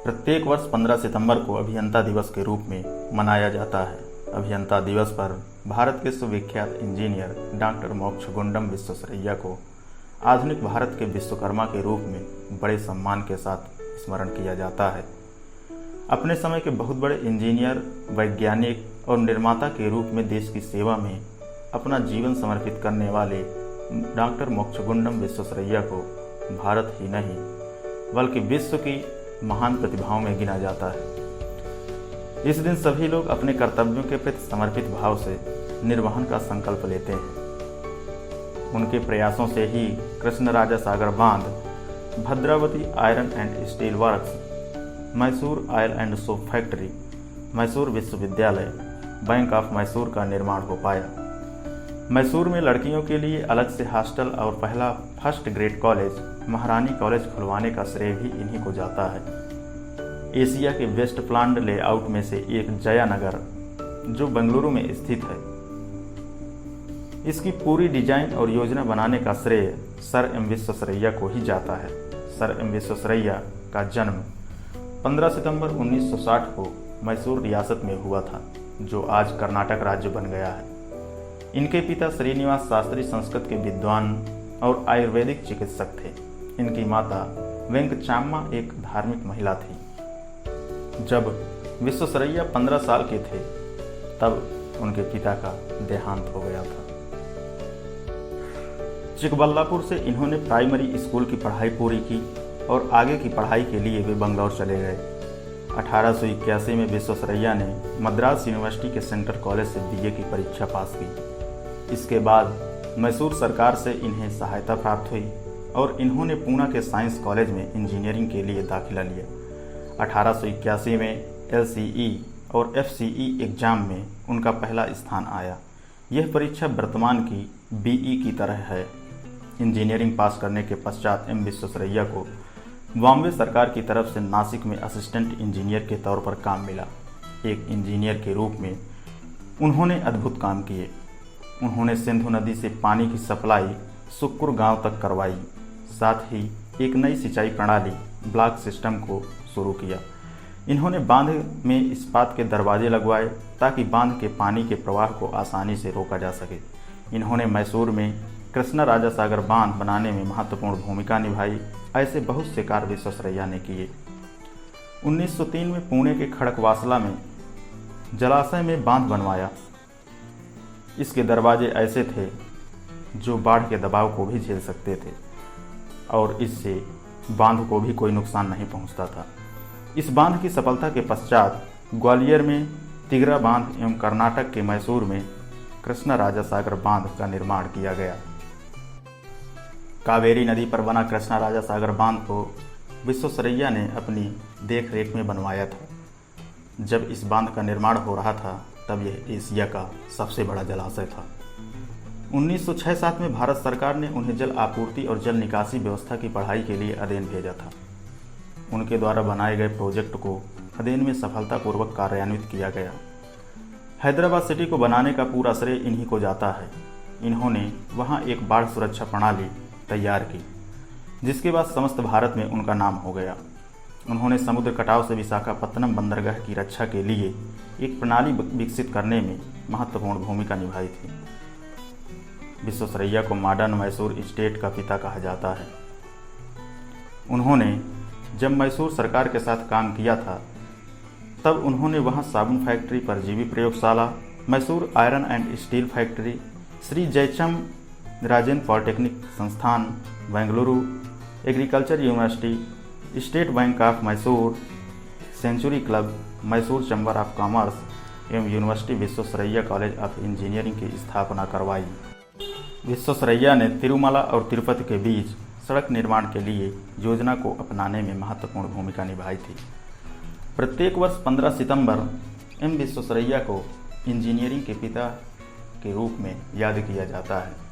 प्रत्येक वर्ष 15 सितंबर को अभियंता दिवस के रूप में मनाया जाता है। अभियंता दिवस पर भारत के सुविख्यात इंजीनियर डॉक्टर मोक्षगुंडम विश्वेश्वरैया को आधुनिक भारत के विश्वकर्मा के रूप में बड़े सम्मान के साथ स्मरण किया जाता है। अपने समय के बहुत बड़े इंजीनियर, वैज्ञानिक और निर्माता के रूप में देश की सेवा में अपना जीवन समर्पित करने वाले डॉक्टर मोक्षगुंडम विश्वेश्वरैया को भारत ही नहीं बल्कि विश्व की महान प्रतिभाओं में गिना जाता है। इस दिन सभी लोग अपने कर्तव्यों के प्रति समर्पित भाव से निर्वहन का संकल्प लेते हैं। उनके प्रयासों से ही कृष्णराजा सागर बांध, Bhadravati iron and steel works, Mysore oil and soap factory, Mysore विश्वविद्यालय, बैंक ऑफ मैसूर का निर्माण हो पाया। मैसूर में लड़कियों के लिए अलग से हॉस्टल और पहला फर्स्ट ग्रेड कॉलेज महारानी कॉलेज खुलवाने का श्रेय भी इन्हीं को जाता है। एशिया के बेस्ट प्लान्ड लेआउट में से एक जयानगर, जो बेंगलुरु में स्थित है, इसकी पूरी डिजाइन और योजना बनाने का श्रेय सर एम विश्वेश्वरैया को ही जाता है। सर एम विश्वेश्वरैया का जन्म 15 सितंबर 1960 को मैसूर रियासत में हुआ था, जो आज कर्नाटक राज्य बन गया है। इनके पिता श्रीनिवास शास्त्री संस्कृत के विद्वान और आयुर्वेदिक चिकित्सक थे। इनकी माता वेंकचाम्मा एक धार्मिक महिला थी। जब विश्वेश्वरैया 15 साल के थे, तब उनके पिता का देहांत हो गया था। चिकबल्लापुर से इन्होंने प्राइमरी स्कूल की पढ़ाई पूरी की और आगे की पढ़ाई के लिए वे बंगलौर चले गए। 1881 में विश्वेश्वरैया ने मद्रास यूनिवर्सिटी के सेंट्रल कॉलेज से बीए की परीक्षा पास की। इसके बाद मैसूर सरकार से इन्हें सहायता प्राप्त हुई और इन्होंने पूना के साइंस कॉलेज में इंजीनियरिंग के लिए दाखिला लिया। 1881 में LCE और FCE एग्जाम में उनका पहला स्थान आया। यह परीक्षा वर्तमान की BE की तरह है। इंजीनियरिंग पास करने के पश्चात एम विश्वेश्वरैया को बॉम्बे सरकार की तरफ से नासिक में असिस्टेंट इंजीनियर के तौर पर काम मिला। एक इंजीनियर के रूप में उन्होंने अद्भुत काम किए। उन्होंने सिंधु नदी से पानी की सप्लाई सुक्कुर गांव तक करवाई। साथ ही एक नई सिंचाई प्रणाली ब्लॉक सिस्टम को शुरू किया। इन्होंने बांध में इस्पात के दरवाजे लगवाए ताकि बांध के पानी के प्रवाह को आसानी से रोका जा सके। इन्होंने मैसूर में कृष्णराजा सागर बांध बनाने में महत्वपूर्ण भूमिका निभाई। ऐसे बहुत से कार्य विश्वेश्वरैया ने किए। 1903 में पुणे के खड़कवासला में जलाशय में बांध बनवाया। इसके दरवाजे ऐसे थे जो बाढ़ के दबाव को भी झेल सकते थे और इससे बांध को भी कोई नुकसान नहीं पहुंचता था। इस बांध की सफलता के पश्चात ग्वालियर में तिगरा बांध एवं कर्नाटक के मैसूर में कृष्णराजा सागर बांध का निर्माण किया गया। कावेरी नदी पर बना कृष्णराजा सागर बांध को विश्वेश्वरैया ने अपनी देखरेख में बनवाया था। जब इस बांध का निर्माण हो रहा था, तब यह एशिया का सबसे बड़ा जलाशय था। 1906-07 में भारत सरकार ने उन्हें जल आपूर्ति और जल निकासी व्यवस्था की पढ़ाई के लिए अदेन भेजा था। उनके द्वारा बनाए गए प्रोजेक्ट को अदेन में सफलतापूर्वक कार्यान्वित किया गया। हैदराबाद सिटी को बनाने का पूरा श्रेय इन्हीं को जाता है। इन्होंने वहां एक बाढ़ सुरक्षा प्रणाली तैयार की, जिसके बाद समस्त भारत में उनका नाम हो गया। उन्होंने समुद्र कटाव से विशाखापत्तनम बंदरगाह की रक्षा के लिए एक प्रणाली विकसित करने में महत्वपूर्ण भूमिका निभाई थी। विश्वेश्वरैया को मॉडर्न मैसूर स्टेट का पिता कहा जाता है। उन्होंने जब मैसूर सरकार के साथ काम किया था, तब उन्होंने वहां साबुन फैक्ट्री, परजीवी प्रयोगशाला, Mysore iron and steel factory, Shri Jayacham Rajendra polytechnic संस्थान Bengaluru, agriculture university, state bank of Mysore, century club, Mysore chamber of commerce एवं university Visvesvaraya college of engineering की स्थापना करवाई। विश्वेश्वरैया ने तिरुमला और तिरुपति के बीच सड़क निर्माण के लिए योजना को अपनाने में महत्वपूर्ण भूमिका निभाई थी। प्रत्येक वर्ष 15 सितंबर एम विश्वेश्वरैया को इंजीनियरिंग के पिता के रूप में याद किया जाता है।